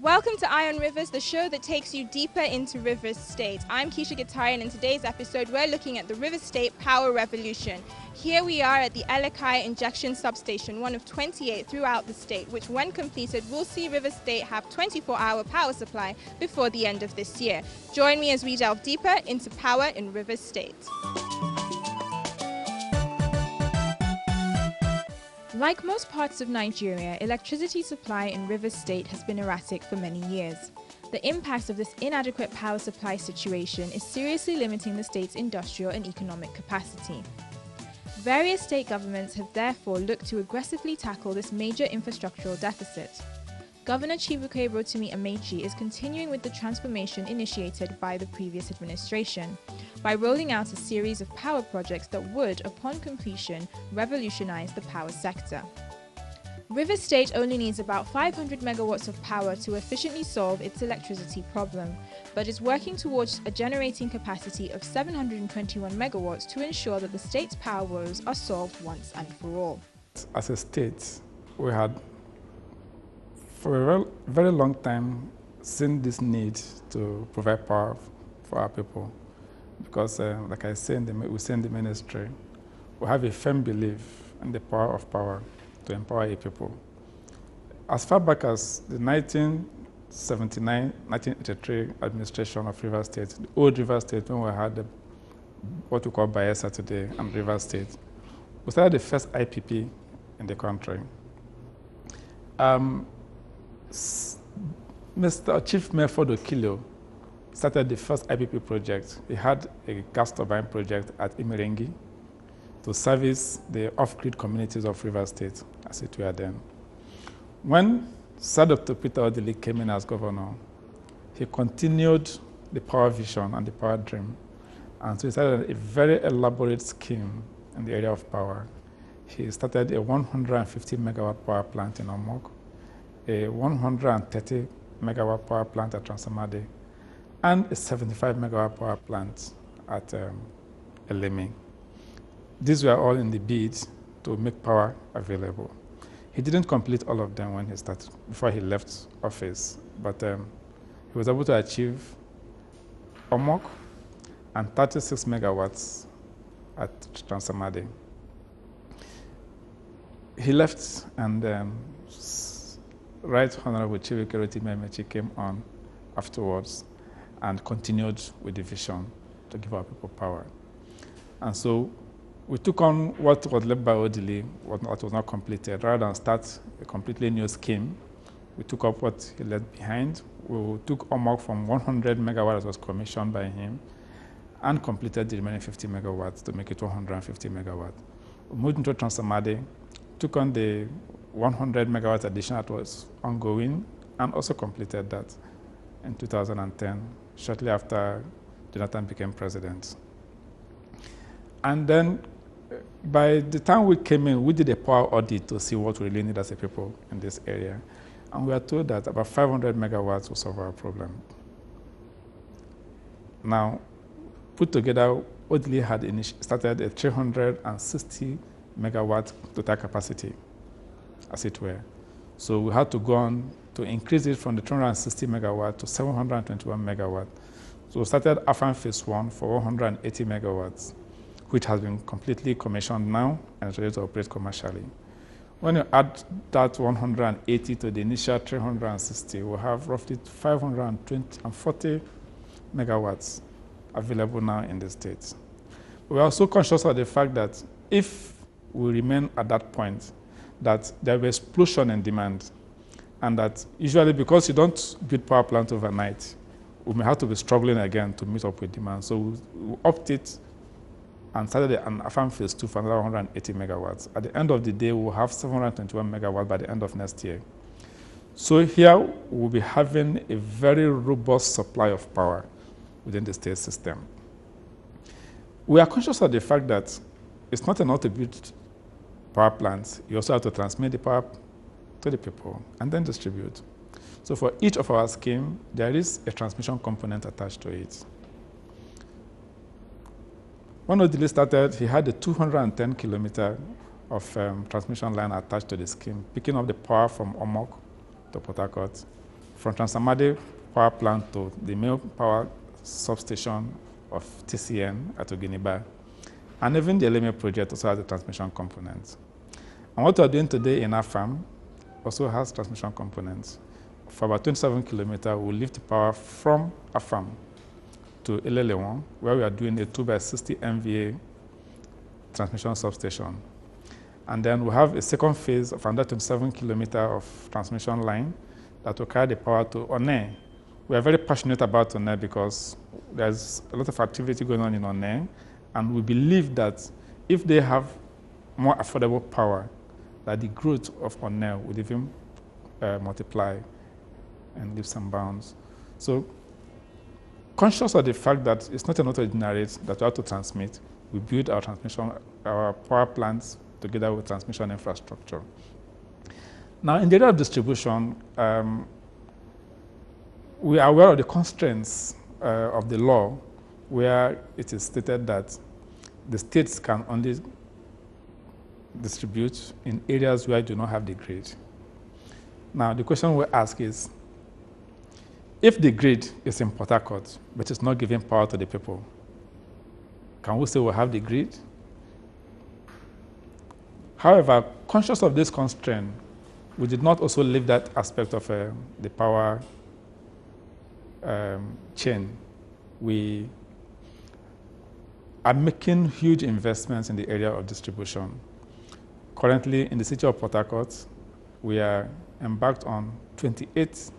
Welcome to Eye on Rivers, the show that takes you deeper into Rivers State. I'm Keisha Gitari, and in today's episode, we're looking at the Rivers State Power Revolution. Here we are at the Elekai Injection Substation, one of 28 throughout the state, which when completed will see Rivers State have 24-hour power supply before the end of this year. Join me as we delve deeper into power in Rivers State. Like most parts of Nigeria, electricity supply in Rivers State has been erratic for many years. The impact of this inadequate power supply situation is seriously limiting the state's industrial and economic capacity. Various state governments have therefore looked to aggressively tackle this major infrastructural deficit. Governor Chibuike Rotimi Amechi is continuing with the transformation initiated by the previous administration by rolling out a series of power projects that would, upon completion, revolutionize the power sector. Rivers State only needs about 500 megawatts of power to efficiently solve its electricity problem, but is working towards a generating capacity of 721 megawatts to ensure that the state's power woes are solved once and for all. As a state, we had for a very long time seen this need to provide power for our people. Because, like I say, we say in the ministry, we have a firm belief in the power of power to empower a people. As far back as the 1979-1983 administration of Rivers State, the old Rivers State, when we had what we call Bayelsa today and Rivers State, we started the first IPP in the country. Mr. Chief Mayor Ford Okilo started the first IPP project. He had a gas turbine project at Imirengi to service the off-grid communities of Rivers State, as it were then. When Sir Dr. Peter Odili came in as governor, he continued the power vision and the power dream. And so he started a very elaborate scheme in the area of power. He started a 150 megawatt power plant in Omok, a 130 megawatt power plant at Transamade, and a 75 megawatt power plant at Elemi. These were all in the bid to make power available. He didn't complete all of them when he started, before he left office, but he was able to achieve Omok and 36 megawatts at Transamade. He left, and Right Honorable Chibuike Rotimi Amechi came on afterwards and continued with the vision to give our people power. And so we took on what was left by Odili, what was not completed. Rather than start a completely new scheme, we took up what he left behind. We took Omok from 100 megawatts that was commissioned by him and completed the remaining 50 megawatts to make it 150 megawatts. We moved into Transamade, took on the 100 megawatts addition that was ongoing, and also completed that in 2010, shortly after Jonathan became president. And then by the time we came in, we did a power audit to see what we really need as a people in this area. And we were told that about 500 megawatts will solve our problem. Now, put together, Odili had started a 360 megawatt total capacity, as it were. So we had to go on to increase it from the 360 megawatt to 721 megawatt. So we started Afan Phase 1 for 180 megawatts, which has been completely commissioned now and is ready to operate commercially. When you add that 180 to the initial 360, we'll have roughly 540 megawatts available now in the state. We are also conscious of the fact that if we remain at that point, that there will be explosion in demand, and that usually because you don't build power plant overnight, we may have to be struggling again to meet up with demand. So we upped it and started an Afan Phase 2 for another 180 megawatts. At the end of the day, we'll have 721 megawatts by the end of next year. So here, we'll be having a very robust supply of power within the state system. We are conscious of the fact that it's not enough to build power plants. You also have to transmit the power to the people and then distribute. So for each of our schemes, there is a transmission component attached to it. When Odili started, he had a 210-kilometer of transmission line attached to the scheme, picking up the power from Omok to Port Harcourt from Transamadi power plant to the main power substation of TCN at Oginiba. And even the Eleme project also has a transmission component. And what we are doing today in our farm also has transmission components. For about 27 kilometers, we'll lift the power from our farm to Elelewon, where we are doing a 2x60 MVA transmission substation. And then we have a second phase of another 27 kilometers of transmission line that will carry the power to One. We are very passionate about One because there's a lot of activity going on in One, and we believe that if they have more affordable power, that the growth of One will even multiply and leaps and bounds. So, conscious of the fact that it's not enough to generate, that we have to transmit, we build our transmission, our power plants together with transmission infrastructure. Now, in the area of distribution, we are aware of the constraints of the law, where it is stated that the states can only distribute in areas where you do not have the grid. Now, the question we ask is, if the grid is in Port Harcourt, but it's not giving power to the people, can we say we have the grid? However, conscious of this constraint, we did not also leave that aspect of the power chain. We are making huge investments in the area of distribution. Currently, in the city of Port Harcourt, we are embarked on 28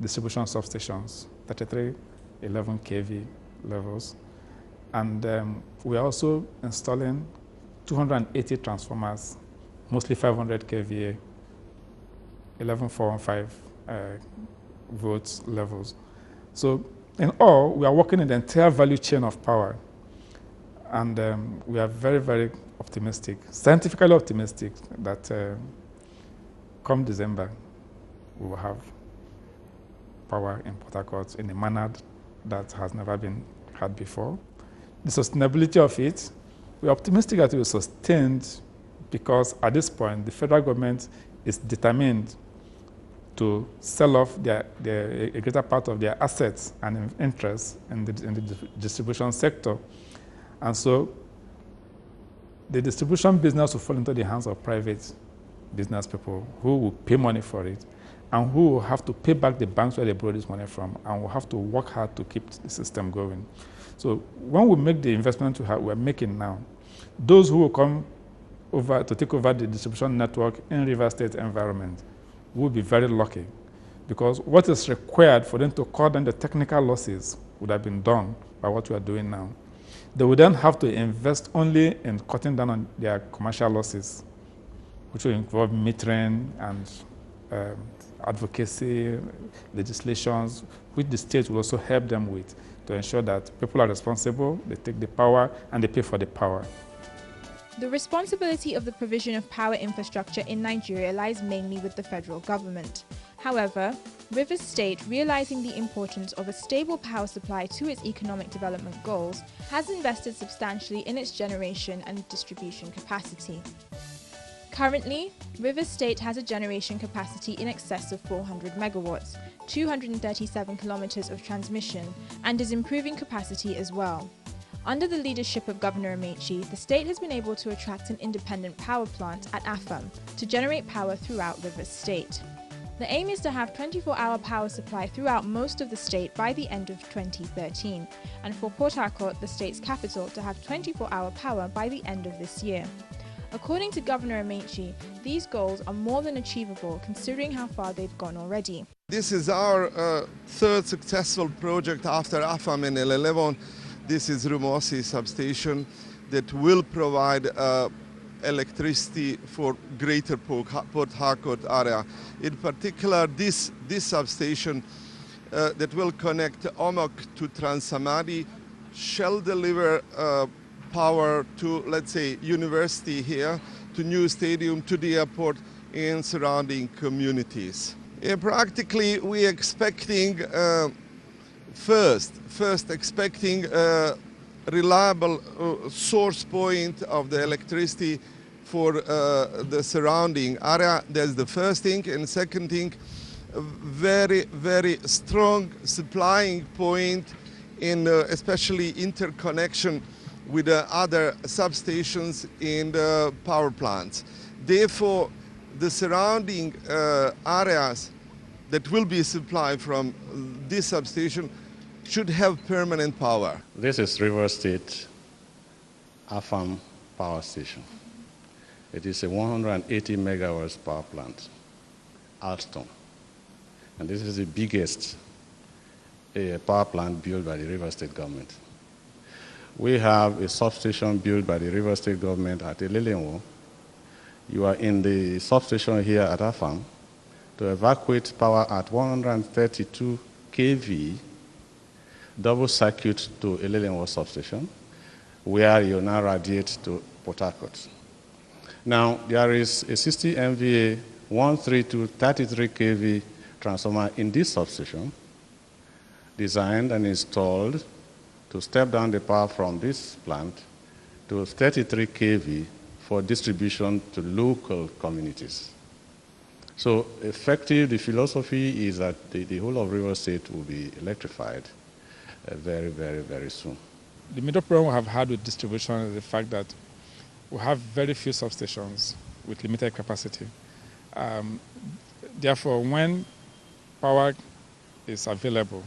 distribution substations, 33 11 kV levels. And we are also installing 280 transformers, mostly 500 kVA, 11,415 volts levels. So in all, we are working in the entire value chain of power. And we are very, very optimistic, scientifically optimistic, that come December, we will have power in Port Harcourt in a manner that has never been had before. The sustainability of it, we're optimistic that it will be sustained because at this point, the federal government is determined to sell off a greater part of their assets and interests in the distribution sector. And so the distribution business will fall into the hands of private business people who will pay money for it and who will have to pay back the banks where they borrow this money from and will have to work hard to keep the system going. So when we make the investment we're making now, those who will come over to take over the distribution network in River State environment will be very lucky, because what is required for them to cut down the technical losses would have been done by what we are doing now. They would then have to invest only in cutting down on their commercial losses, which will involve metering and advocacy legislations, which the state will also help them with to ensure that people are responsible, they take the power, and they pay for the power. The responsibility of the provision of power infrastructure in Nigeria lies mainly with the federal government. However, Rivers State, realizing the importance of a stable power supply to its economic development goals, has invested substantially in its generation and distribution capacity. Currently, Rivers State has a generation capacity in excess of 400 megawatts, 237 kilometers of transmission, and is improving capacity as well. Under the leadership of Governor Amechi, the state has been able to attract an independent power plant at Afam to generate power throughout Rivers State. The aim is to have 24-hour power supply throughout most of the state by the end of 2013, and for Port Harcourt, the state's capital, to have 24-hour power by the end of this year. According to Governor Amechi, these goals are more than achievable considering how far they've gone already. This is our third successful project after Afam in L11. This is Rumosi substation that will provide electricity for greater Port Harcourt area. In particular, this substation that will connect Omok to Transamadi shall deliver power to, let's say, university here, to new stadium, to the airport and surrounding communities. Practically, we're expecting first expecting a reliable source point of the electricity for the surrounding area. That's the first thing. And second thing, a very, very strong supplying point in especially interconnection with other substations in the power plants. Therefore, the surrounding areas that will be supplied from this substation should have permanent power. This is River State Afam Power Station. It is a 180 megawatts power plant, Alstom. And this is the biggest power plant built by the River State government. We have a substation built by the River State government at Elelenwo. You are in the substation here at Afam to evacuate power at 132 kV double circuit to Elelenwo substation, where you now radiate to Port Harcourt. Now, there is a 60 MVA 132 33 kV transformer in this substation, designed and installed to step down the power from this plant to 33 kV for distribution to local communities. So effective, the philosophy is that the whole of River State will be electrified very, very, very soon. The major problem we have had with distribution is the fact that we have very few substations with limited capacity. Therefore, when power is available,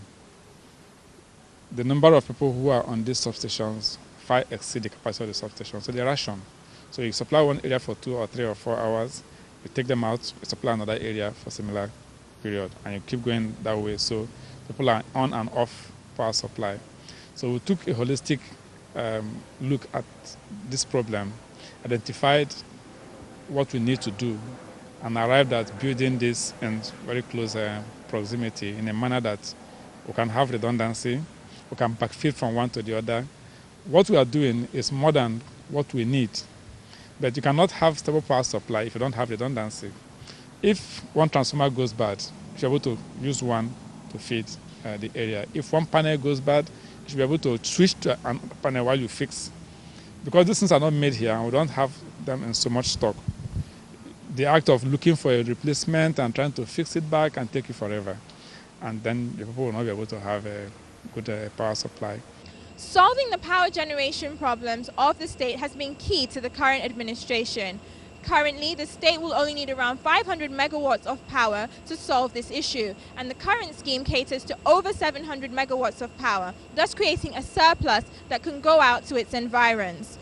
the number of people who are on these substations far exceed the capacity of the substation, so they ration. So you supply one area for 2 or 3 or 4 hours, you take them out, you supply another area for a similar period, and you keep going that way. So people are on and off power supply. So we took a holistic look at this problem, identified what we need to do, and arrived at building this in very close proximity in a manner that we can have redundancy, we can backfill from one to the other. What we are doing is more than what we need, but you cannot have stable power supply if you don't have redundancy. If one transformer goes bad, you're able to use one to feed the area. If one panel goes bad, you should be able to switch to a panel while you fix. Because these things are not made here and we don't have them in so much stock, the act of looking for a replacement and trying to fix it back can take you forever. And then the people will not be able to have a good power supply. Solving the power generation problems of the state has been key to the current administration. Currently, the state will only need around 500 megawatts of power to solve this issue, and the current scheme caters to over 700 megawatts of power, thus creating a surplus that can go out to its environs.